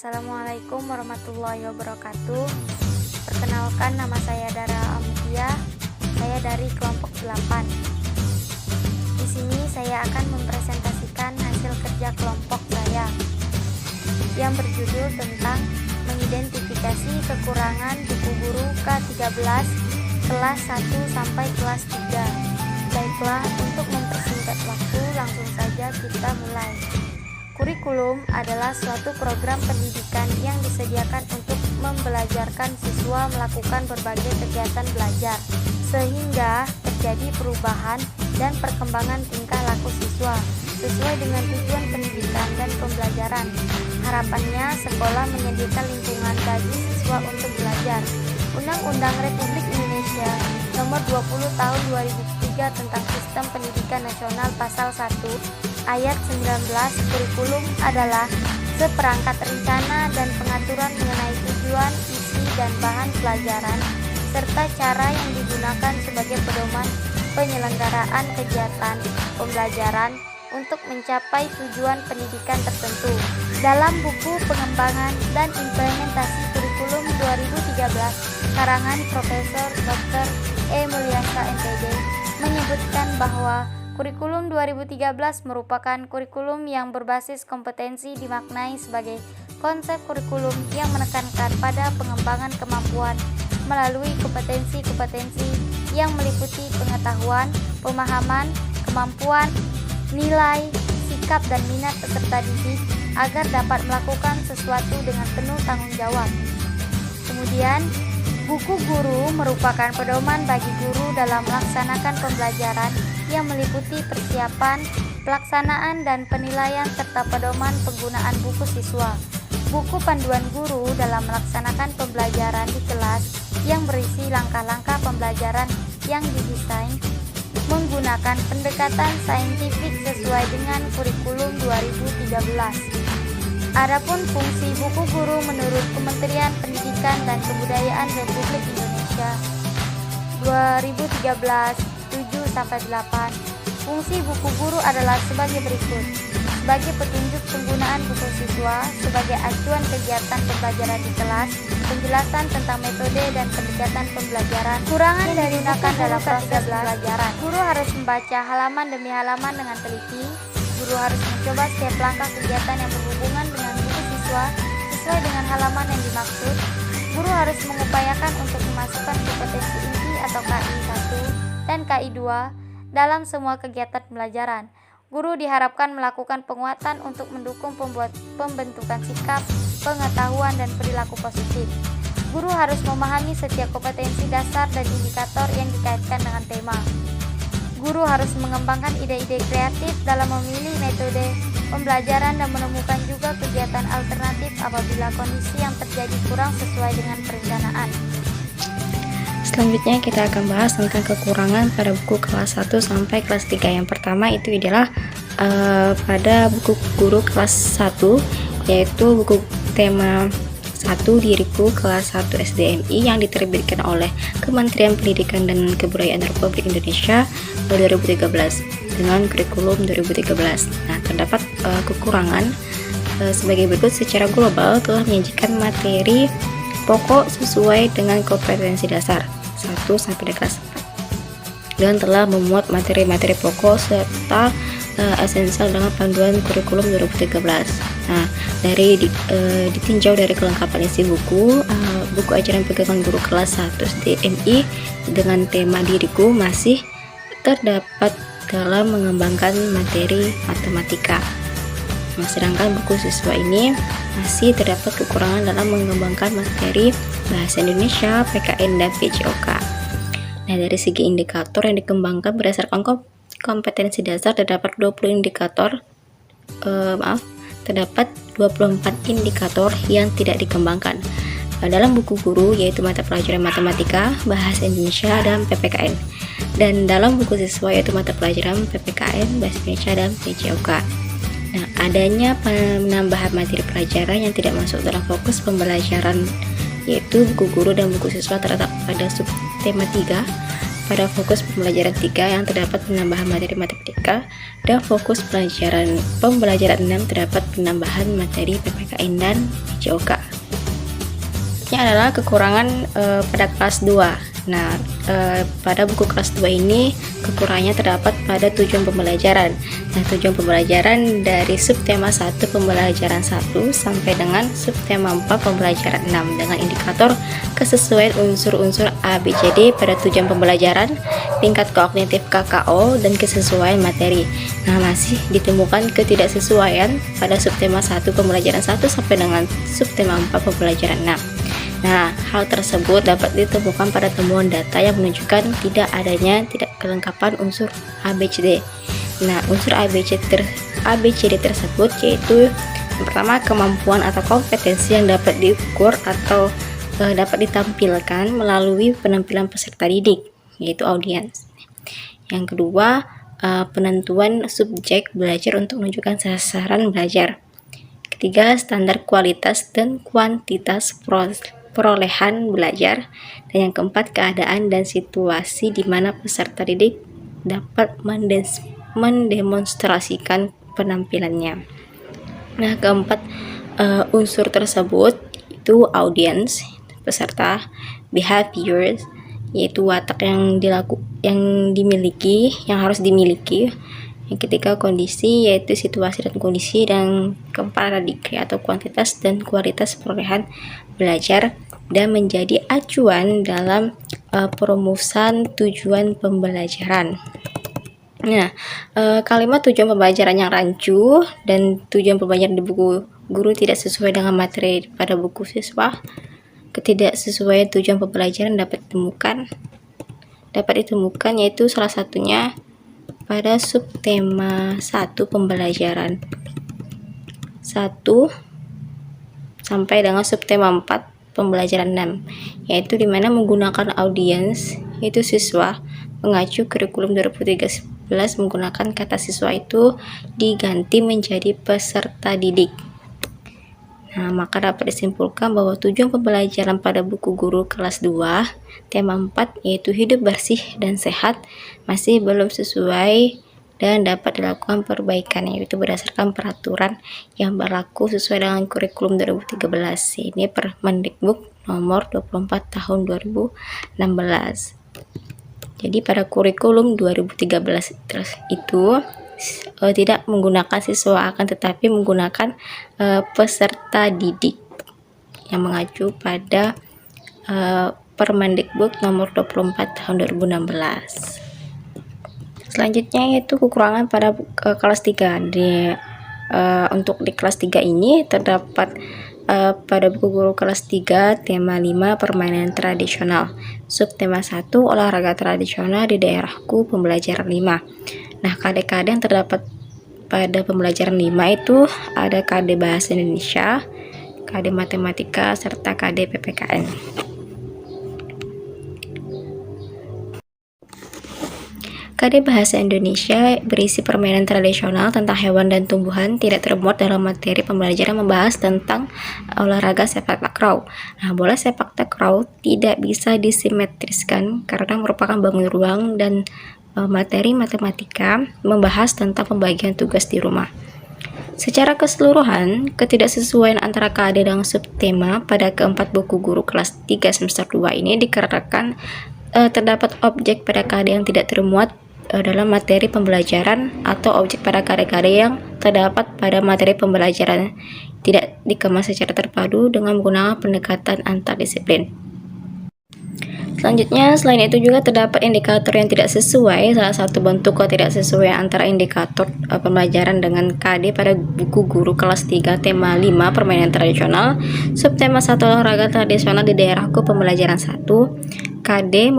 Assalamualaikum warahmatullahi wabarakatuh. Perkenalkan, nama saya Dara Amutia. Saya dari kelompok 8. Di sini saya akan mempresentasikan hasil kerja kelompok saya yang berjudul tentang mengidentifikasi kekurangan buku guru K13 kelas 1 sampai kelas 3. Baiklah, untuk mempersingkat waktu, langsung saja kita mulai. Kurikulum adalah suatu program pendidikan yang disediakan untuk membelajarkan siswa melakukan berbagai kegiatan belajar, sehingga terjadi perubahan dan perkembangan tingkah laku siswa sesuai dengan tujuan pendidikan dan pembelajaran. Harapannya, sekolah menyediakan lingkungan bagi siswa untuk belajar. Undang-Undang Republik Indonesia Nomor 20 Tahun 2003 tentang Sistem Pendidikan Nasional Pasal 1 Ayat 19, kurikulum adalah seperangkat rencana dan pengaturan mengenai tujuan, isi, dan bahan pelajaran, serta cara yang digunakan sebagai pedoman penyelenggaraan kegiatan pembelajaran untuk mencapai tujuan pendidikan tertentu. Dalam buku Pengembangan dan Implementasi Kurikulum 2013, karangan Profesor Dr. E. Mulyasa MPD, menyebutkan bahwa kurikulum 2013 merupakan kurikulum yang berbasis kompetensi dimaknai sebagai konsep kurikulum yang menekankan pada pengembangan kemampuan melalui kompetensi-kompetensi yang meliputi pengetahuan, pemahaman, kemampuan, nilai, sikap, dan minat peserta didik agar dapat melakukan sesuatu dengan penuh tanggung jawab. Kemudian, buku guru merupakan pedoman bagi guru dalam melaksanakan pembelajaran yang meliputi persiapan, pelaksanaan, dan penilaian serta pedoman penggunaan buku siswa. Buku panduan guru dalam melaksanakan pembelajaran di kelas yang berisi langkah-langkah pembelajaran yang didesain menggunakan pendekatan saintifik sesuai dengan kurikulum 2013. Adapun fungsi buku guru menurut Kementerian Pendidikan dan Kebudayaan Republik Indonesia 2013 7-8. Fungsi buku guru adalah sebagai berikut: sebagai petunjuk penggunaan buku siswa, sebagai acuan kegiatan pembelajaran di kelas, penjelasan tentang metode dan pendekatan pembelajaran, kurangan yang digunakan dalam proses pembelajaran. Guru harus membaca halaman demi halaman dengan teliti. Guru harus mencoba setiap langkah kegiatan yang berhubungan dengan buku siswa sesuai dengan halaman yang dimaksud. Guru harus mengupayakan untuk memasukkan kompetensi inti atau KI 1 dan KI 2 dalam semua kegiatan pembelajaran. Guru diharapkan melakukan penguatan untuk mendukung pembentukan sikap, pengetahuan, dan perilaku positif. Guru harus memahami setiap kompetensi dasar dan indikator yang dikaitkan dengan tema. Guru harus mengembangkan ide-ide kreatif dalam memilih metode pembelajaran dan menemukan juga kegiatan alternatif apabila kondisi yang terjadi kurang sesuai dengan perencanaan. Selanjutnya kita akan bahas tentang kekurangan pada buku kelas 1 sampai kelas 3. Yang pertama itu adalah pada buku guru kelas 1, yaitu buku tema 1 diriku kelas 1 SDMI yang diterbitkan oleh Kementerian Pendidikan dan Kebudayaan Republik Indonesia 2013 dengan kurikulum 2013. Nah, terdapat kekurangan sebagai berikut. Secara global telah menyajikan materi pokok sesuai dengan kompetensi dasar 1 sampai kelas 4 dan telah memuat materi-materi pokok serta esensial dengan panduan kurikulum 2013. Nah, ditinjau dari kelengkapan isi buku, buku ajaran pegangan guru kelas 1 SDMI dengan tema diriku masih terdapat dalam mengembangkan materi matematika. Nah, sedangkan buku siswa ini masih terdapat kekurangan dalam mengembangkan materi bahasa Indonesia, PKN, dan PJOK. Nah, dari segi indikator yang dikembangkan berdasarkan kompetensi dasar terdapat 20 indikator, terdapat 24 indikator yang tidak dikembangkan dalam buku guru, yaitu mata pelajaran matematika, bahasa Indonesia, dan PPKN. Dan dalam buku siswa yaitu mata pelajaran PPKN, bahasa Indonesia, dan PJOK. Nah, adanya penambahan materi pelajaran yang tidak masuk dalam fokus pembelajaran, yaitu buku guru dan buku siswa terletak pada subtema 3, pada fokus pembelajaran 3 yang terdapat penambahan materi matematika, dan fokus pembelajaran 6 terdapat penambahan materi PPKN dan JOK. Ini adalah kekurangan pada kelas 2. Nah, pada buku kelas 2 ini kekurangannya terdapat pada tujuan pembelajaran. Nah, tujuan pembelajaran dari subtema 1 pembelajaran 1 sampai dengan subtema 4 pembelajaran 6 dengan indikator kesesuaian unsur-unsur ABCD pada tujuan pembelajaran, tingkat kognitif KKO, dan kesesuaian materi. Nah, masih ditemukan ketidaksesuaian pada subtema 1 pembelajaran 1 sampai dengan subtema 4 pembelajaran 6. Nah, hal tersebut dapat ditemukan pada temuan data yang menunjukkan tidak adanya kelengkapan unsur ABCD. Nah, unsur ABCD tersebut yaitu yang pertama, kemampuan atau kompetensi yang dapat diukur atau dapat ditampilkan melalui penampilan peserta didik, yaitu audiens. Yang kedua, penentuan subjek belajar untuk menunjukkan sasaran belajar. Ketiga, standar kualitas dan kuantitas perolehan belajar. Dan yang keempat, keadaan dan situasi di mana peserta didik dapat mendemonstrasikan penampilannya. Nah, keempat unsur tersebut itu audience, peserta, behaviors, yaitu watak yang dimiliki, yang harus dimiliki. Yang ketiga, kondisi, yaitu situasi dan kondisi. Dan keempat adalah degree atau kuantitas dan kualitas perolehan belajar, dan menjadi acuan dalam perumusan tujuan pembelajaran. Nah, kalimat tujuan pembelajaran yang rancu dan tujuan pembelajaran di buku guru tidak sesuai dengan materi pada buku siswa. Ketidaksesuaian tujuan pembelajaran dapat ditemukan yaitu salah satunya pada subtema 1 pembelajaran 1 sampai dengan subtema 4 pembelajaran 6, yaitu dimana menggunakan audiens, yaitu siswa, mengacu kurikulum 2013 menggunakan kata siswa itu diganti menjadi peserta didik. Nah, maka dapat disimpulkan bahwa tujuan pembelajaran pada buku guru kelas 2 tema 4 yaitu hidup bersih dan sehat masih belum sesuai dan dapat dilakukan perbaikan, yaitu berdasarkan peraturan yang berlaku sesuai dengan kurikulum 2013. Ini Permendikbud nomor 24 tahun 2016. Jadi pada kurikulum 2013 itu tidak menggunakan siswa, akan tetapi menggunakan peserta didik yang mengacu pada Permendikbud nomor 24 tahun 2016. Selanjutnya yaitu kekurangan pada kelas 3. Untuk di kelas 3 ini terdapat pada buku guru kelas 3 tema 5 permainan tradisional, subtema 1 olahraga tradisional di daerahku pembelajaran 5. Nah, KD-KD yang terdapat pada pembelajaran 5 itu ada KD Bahasa Indonesia, KD Matematika, serta KD PPKN. KD Bahasa Indonesia berisi permainan tradisional tentang hewan dan tumbuhan, tidak termuat dalam materi pembelajaran membahas tentang olahraga sepak takraw. Nah, bola sepak takraw tidak bisa disimetriskan karena merupakan bangun ruang, dan materi matematika membahas tentang pembagian tugas di rumah. Secara keseluruhan, ketidaksesuaian antara KD dan subtema pada keempat buku guru kelas 3 semester 2 ini dikarenakan terdapat objek pada KD yang tidak termuat dalam materi pembelajaran atau objek pada KD-KD yang terdapat pada materi pembelajaran tidak dikemas secara terpadu dengan menggunakan pendekatan antardisiplin. Selanjutnya, selain itu juga terdapat indikator yang tidak sesuai. Salah satu bentuk ketidaksesuaian antara indikator pembelajaran dengan KD pada buku guru kelas 3 tema 5 permainan tradisional, subtema 1 olahraga tradisional di daerahku pembelajaran 1, KD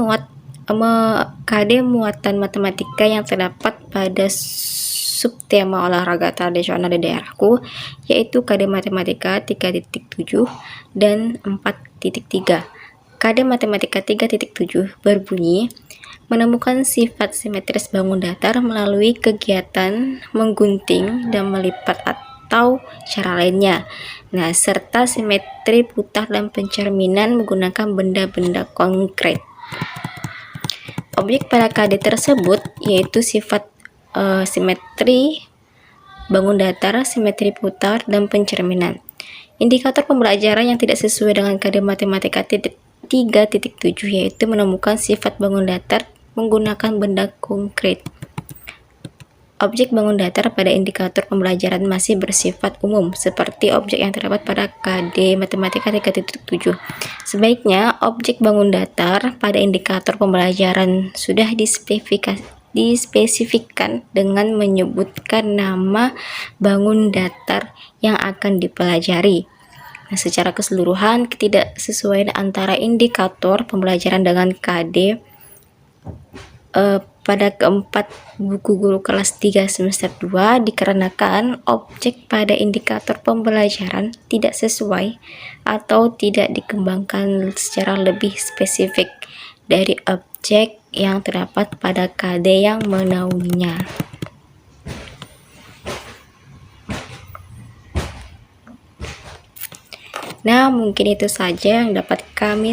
muatan matematika yang terdapat pada subtema olahraga tradisional di daerahku, yaitu KD matematika 3.7 dan 4.3. KD matematika 3.7 berbunyi menemukan sifat simetris bangun datar melalui kegiatan menggunting dan melipat atau cara lainnya. Nah, serta simetri putar dan pencerminan menggunakan benda-benda konkret. Objek pada KD tersebut yaitu sifat simetri bangun datar, simetri putar, dan pencerminan. Indikator pembelajaran yang tidak sesuai dengan KD Matematika 3.7 yaitu menemukan sifat bangun datar menggunakan benda konkret. Objek bangun datar pada indikator pembelajaran masih bersifat umum, seperti objek yang terdapat pada KD Matematika 3.7. Sebaiknya objek bangun datar pada indikator pembelajaran sudah dispesifikkan dengan menyebutkan nama bangun datar yang akan dipelajari. Nah, secara keseluruhan, ketidaksesuaian antara indikator pembelajaran dengan KD pada keempat buku guru kelas 3 semester 2 dikarenakan objek pada indikator pembelajaran tidak sesuai atau tidak dikembangkan secara lebih spesifik dari objek yang terdapat pada KD yang menaunginya. Nah, mungkin itu saja yang dapat kami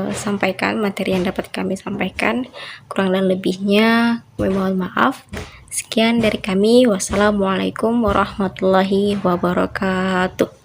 sampaikan, materi yang dapat kami sampaikan. Kurang dan lebihnya, kami mohon maaf. Sekian dari kami. Wassalamualaikum warahmatullahi wabarakatuh.